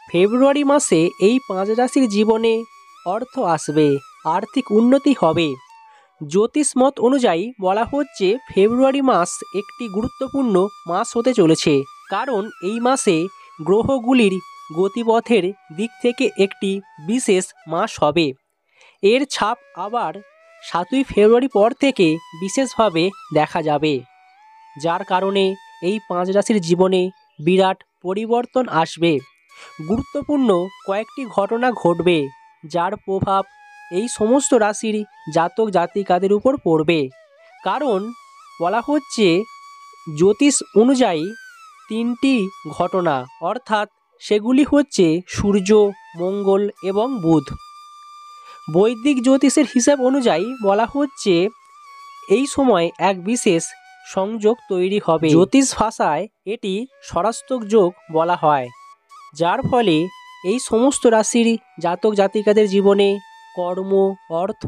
ফেব্রুয়ারি মাসে এই 5 রাশির জীবনে অর্থ আসবে, আর্থিক উন্নতি হবে। জ্যোতিষ মত অনুযায়ী বলা হচ্ছে ফেব্রুয়ারি মাস একটি গুরুত্বপূর্ণ মাস হতে চলেছে, কারণ এই মাসে গ্রহগুলির গতিপথের দিক থেকে একটি বিশেষ মাস হবে। এর ছাপ আবার 7ই ফেব্রুয়ারি পর থেকে বিশেষভাবে দেখা যাবে, যার কারণে এই 5 রাশির জীবনে বিরাট পরিবর্তন আসবে। গুরুত্বপূর্ণ কয়েকটি ঘটনা ঘটবে, যার প্রভাব এই সমস্ত রাশির জাতক জাতিকাদের উপর পড়বে। কারণ বলা হচ্ছে জ্যোতিষ অনুযায়ী 3টি ঘটনা, অর্থাৎ সেগুলি হচ্ছে সূর্য, মঙ্গল এবং বুধ। বৈদিক জ্যোতিষের হিসাব অনুযায়ী বলা হচ্ছে এই সময় এক বিশেষ সংযোগ তৈরি হবে। জ্যোতিষ ভাষায় এটি স্বরাষ্টক যোগ বলা হয়, যার ফলে এই সমস্ত রাশির জাতক জাতিকাদের জীবনে কর্ম, অর্থ,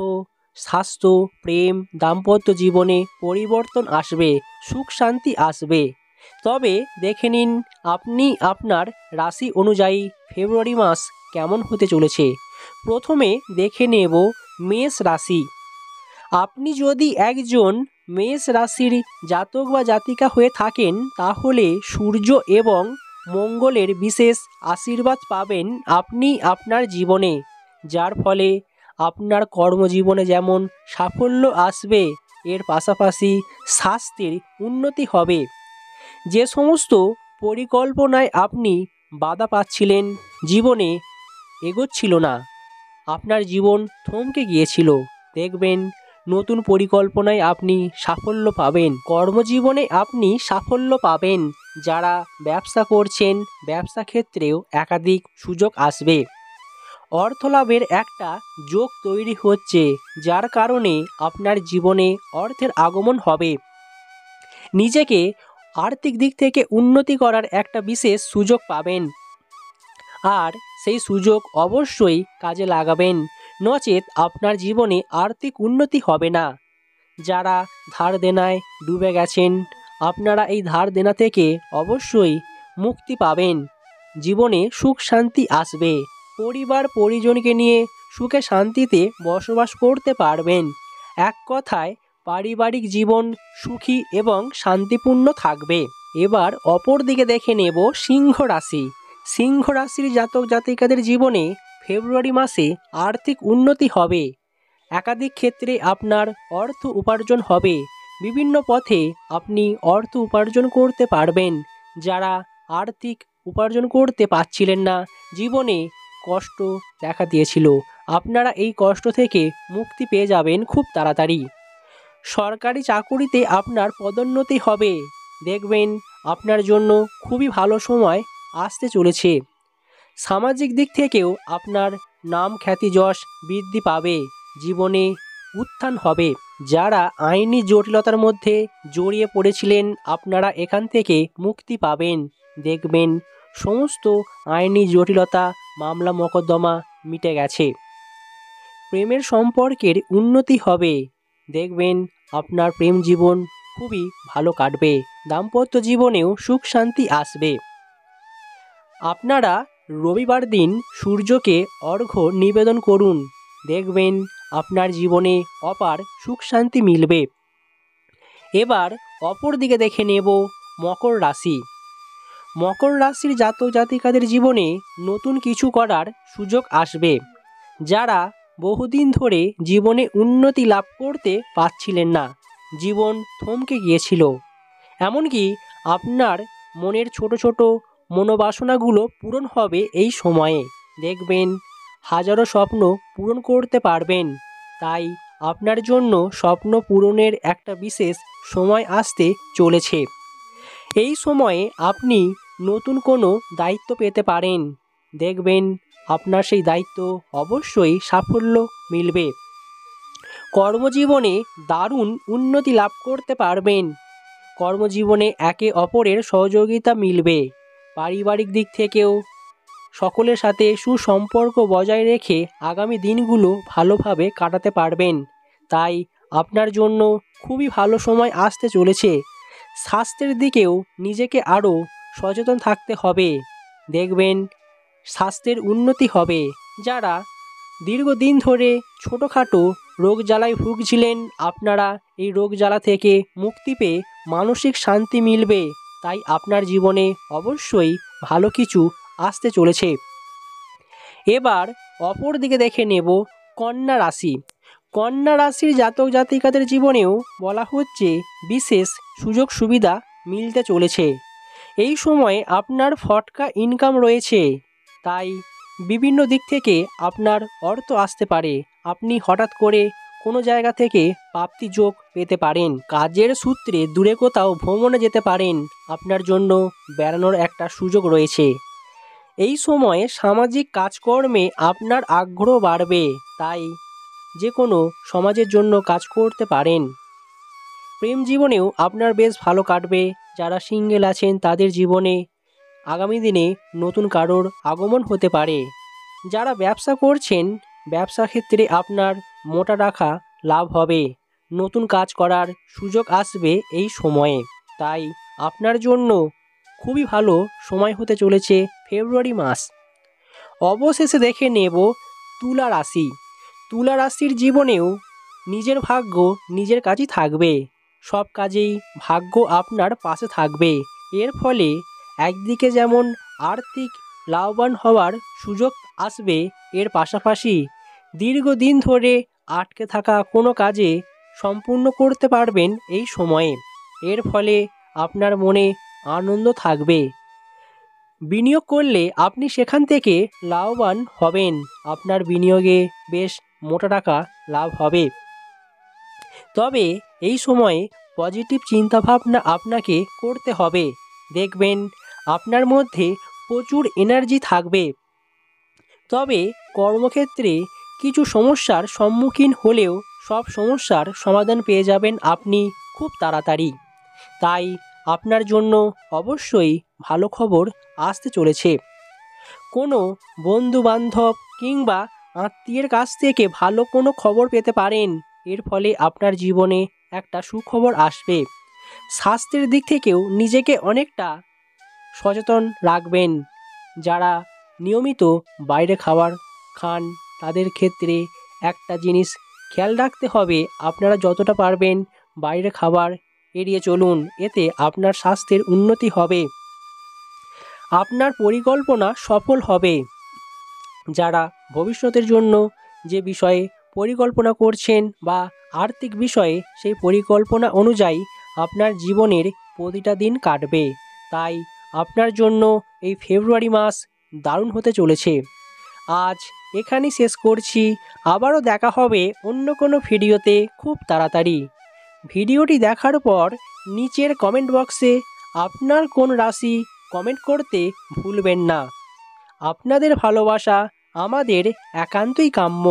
স্বাস্থ্য, প্রেম, দাম্পত্য জীবনে পরিবর্তন আসবে, সুখ শান্তি আসবে। তবে দেখে নিন আপনি আপনার রাশি অনুযায়ী ফেব্রুয়ারি মাস কেমন হতে চলেছে। প্রথমে দেখে নেব মেষ রাশি। আপনি যদি একজন মেষ রাশির জাতক বা জাতিকা হয়ে থাকেন, তাহলে সূর্য এবং মঙ্গলের বিশেষ আশীর্বাদ পাবেন আপনি আপনার জীবনে, যার ফলে আপনার কর্মজীবনে যেমন সাফল্য আসবে, এর পাশাপাশি স্বাস্থ্যের উন্নতি হবে। যে সমস্ত পরিকল্পনায় আপনি বাধা পাচ্ছিলেন, জীবনে এগোচ্ছিল না, আপনার জীবন থমকে গিয়েছিল, দেখবেন নতুন পরিকল্পনায় আপনি সাফল্য পাবেন। কর্মজীবনে আপনি সাফল্য পাবেন। যারা ব্যবসা করছেন, ব্যবসা ক্ষেত্রেও একাধিক সুযোগ আসবে। অর্থলাভের একটা যোগ তৈরি হচ্ছে, যার কারণে আপনার জীবনে অর্থের আগমন হবে। নিজেকে আর্থিক দিক থেকে উন্নতি করার একটা বিশেষ সুযোগ পাবেন, আর সেই সুযোগ অবশ্যই কাজে লাগাবেন, নচেত আপনার জীবনে আর্থিক উন্নতি হবে না। যারা ধার দেনায় ডুবে গেছেন, আপনারা এই ধার দেনা থেকে অবশ্যই মুক্তি পাবেন। জীবনে সুখ শান্তি আসবে। পরিবার পরিজনকে নিয়ে সুখে শান্তিতে বসবাস করতে পারবেন। এক কথায় পারিবারিক জীবন সুখী এবং শান্তিপূর্ণ থাকবে। এবার অপর দিকে দেখে নেব সিংহ রাশি। সিংহ রাশির জাতক জাতিকাদের জীবনে ফেব্রুয়ারি মাসে আর্থিক উন্নতি হবে। একাধিক ক্ষেত্রে আপনার অর্থ উপার্জন হবে। বিভিন্ন পথে আপনি অর্থ উপার্জন করতে পারবেন। যারা আর্থিক উপার্জন করতে পারছিলেন না, জীবনে কষ্ট দেখা দিয়েছিল, আপনারা এই কষ্ট থেকে মুক্তি পেয়ে যাবেন খুব তাড়াতাড়ি। সরকারি চাকুরিতে আপনার পদোন্নতি হবে। দেখবেন আপনার জন্য খুবই ভালো সময় আসতে চলেছে। সামাজিক দিক থেকেও আপনার নাম খ্যাতি যশ বৃদ্ধি পাবে। জীবনে উত্থান হবে। যারা আইনি জটিলতার মধ্যে জড়িয়ে পড়েছিলেন, আপনারা এখান থেকে মুক্তি পাবেন। দেখবেন সমস্ত আইনি জটিলতা, মামলা মোকদ্দমা মিটে গেছে। প্রেমের সম্পর্কের উন্নতি হবে। দেখবেন আপনার প্রেম জীবন খুবই ভালো কাটবে। দাম্পত্য জীবনেও সুখ শান্তি আসবে। আপনারা রবিবার দিন সূর্যকে অর্ঘ্য নিবেদন করুন। দেখবেন আপনার জীবনে অপার সুখ শান্তি মিলবে। এবার অপর দিকে দেখে নেব মকর রাশি। মকর রাশির জাতক জাতিকাদের জীবনে নতুন কিছু করার সুযোগ আসবে। যারা বহুদিন ধরে জীবনে উন্নতি লাভ করতে পারছিলেন না, জীবন থমকে গিয়েছিল, এমনকি আপনার মনের ছোট ছোট মনোবাসনাগুলো পূরণ হবে এই সময়ে। দেখবেন হাজারো স্বপ্ন পূরণ করতে পারবেন। তাই আপনার জন্য স্বপ্ন পূরণের একটা বিশেষ সময় আসতে চলেছে। এই সময়ে আপনি নতুন কোনো দায়িত্ব পেতে পারেন। দেখবেন আপনার সেই দায়িত্ব অবশ্যই সাফল্য মিলবে। কর্মজীবনে দারুণ উন্নতি লাভ করতে পারবেন। কর্মজীবনে একে অপরের সহযোগিতা মিলবে। পারিবারিক দিক থেকেও সকলের সাথে সুসম্পর্ক বজায় রেখে আগামী দিনগুলো ভালোভাবে কাটাতে পারবেন। তাই আপনার জন্য খুবই ভালো সময় আসতে চলেছে। স্বাস্থ্যের দিকেও নিজেকে আরও সচেতন থাকতে হবে। দেখবেন স্বাস্থ্যের উন্নতি হবে। যারা দীর্ঘদিন ধরে ছোটোখাটো রোগ জ্বালায় ভুগছিলেন, আপনারা এই রোগ জ্বালা থেকে মুক্তি পেয়ে মানসিক শান্তি মিলবে। তাই আপনার জীবনে অবশ্যই ভালো কিছু আসতে চলেছে। এবার অপর দিকে দেখে নেব কন্যা রাশি। কন্যা রাশির জাতক জাতিকাদের জীবনেও বলা হচ্ছে বিশেষ সুযোগ সুবিধা মিলতে চলেছে। এই সময়ে আপনার ফটকা ইনকাম রয়েছে, তাই বিভিন্ন দিক থেকে আপনার অর্থ আসতে পারে। আপনি হঠাৎ করে কোনো জায়গা থেকে প্রাপ্তি যোগ পেতে পারেন। কাজের সূত্রে দূরে কোথাও ভ্রমণে যেতে পারেন। আপনার জন্য বেড়ানোর একটা সুযোগ রয়েছে। এই সময়ে সামাজিক কাজকর্মে আপনার আগ্রহ বাড়বে, তাই যে কোনো সমাজের জন্য কাজ করতে পারেন। প্রেম জীবনেও আপনার বেশ ভালো কাটবে। যারা সিঙ্গেল আছেন তাদের জীবনে আগামী দিনে নতুন কারোর আগমন হতে পারে। যারা ব্যবসা করছেন, ব্যবসা ক্ষেত্রে আপনার মোটা টাকা লাভ হবে। নতুন কাজ করার সুযোগ আসবে এই সময়ে, তাই আপনার জন্য খুবই ভালো সময় হতে চলেছে ফেব্রুয়ারি মাস। অবশেষে দেখে নেব তুলা রাশি। তুলা রাশির জীবনেও নিজের ভাগ্য নিজের কাছেই থাকবে। সব কাজেই ভাগ্য আপনার পাশে থাকবে। এর ফলে একদিকে যেমন আর্থিক লাভবান হওয়ার সুযোগ আসবে, এর পাশাপাশি দীর্ঘদিন ধরে আটকে থাকা কোনো কাজে সম্পূর্ণ করতে পারবেন এই সময়ে। এর ফলে আপনার মনে আনন্দ থাকবে। বিনিয়োগ করলে আপনি সেখান থেকে লাভবান হবেন। আপনার বিনিয়োগে বেশ মোটা টাকা লাভ হবে। তবে এই সময়ে পজিটিভ চিন্তাভাবনা আপনাকে করতে হবে। দেখবেন আপনার মধ্যে প্রচুর এনার্জি থাকবে। তবে কর্মক্ষেত্রে কিছু সমস্যার সম্মুখীন হলেও সব সমস্যার সমাধান পেয়ে যাবেন আপনি খুব তাড়াতাড়ি। তাই আপনার জন্য অবশ্যই ভালো খবর আসতে চলেছে। কোনো বন্ধু বান্ধব কিংবা আত্মীয়ের কাছ থেকে ভালো কোনো খবর পেতে পারেন। এর ফলে আপনার জীবনে একটা সুখবর আসবে। স্বাস্থ্যের দিক থেকেও নিজেকে অনেকটা সচেতন রাখবেন। যারা নিয়মিত বাইরে খাবার খান তাদের ক্ষেত্রে একটা জিনিস খেয়াল রাখতে হবে, আপনারা যতটা পারবেন বাইরে খাবার এড়িয়ে চলুন। এতে আপনার স্বাস্থ্যের উন্নতি হবে, আপনার পরিকল্পনা সফল হবে। যারা ভবিষ্যতের জন্য যে বিষয়ে পরিকল্পনা করছেন বা আর্থিক বিষয়ে সেই পরিকল্পনা অনুযায়ী আপনার জীবনের প্রতিটা দিন কাটবে। তাই আপনার জন্য এই ফেব্রুয়ারি মাস দারুণ হতে চলেছে। আজ এখানেই শেষ করছি। আবারও দেখা হবে অন্য কোনো ভিডিওতে খুব তাড়াতাড়ি। ভিডিওটি দেখার পর নিচের কমেন্ট বক্সে আপনার কোন রাশি কমেন্ট করতে ভুলবেন না। আপনাদের ভালোবাসা আমাদের একান্তই কাম্য।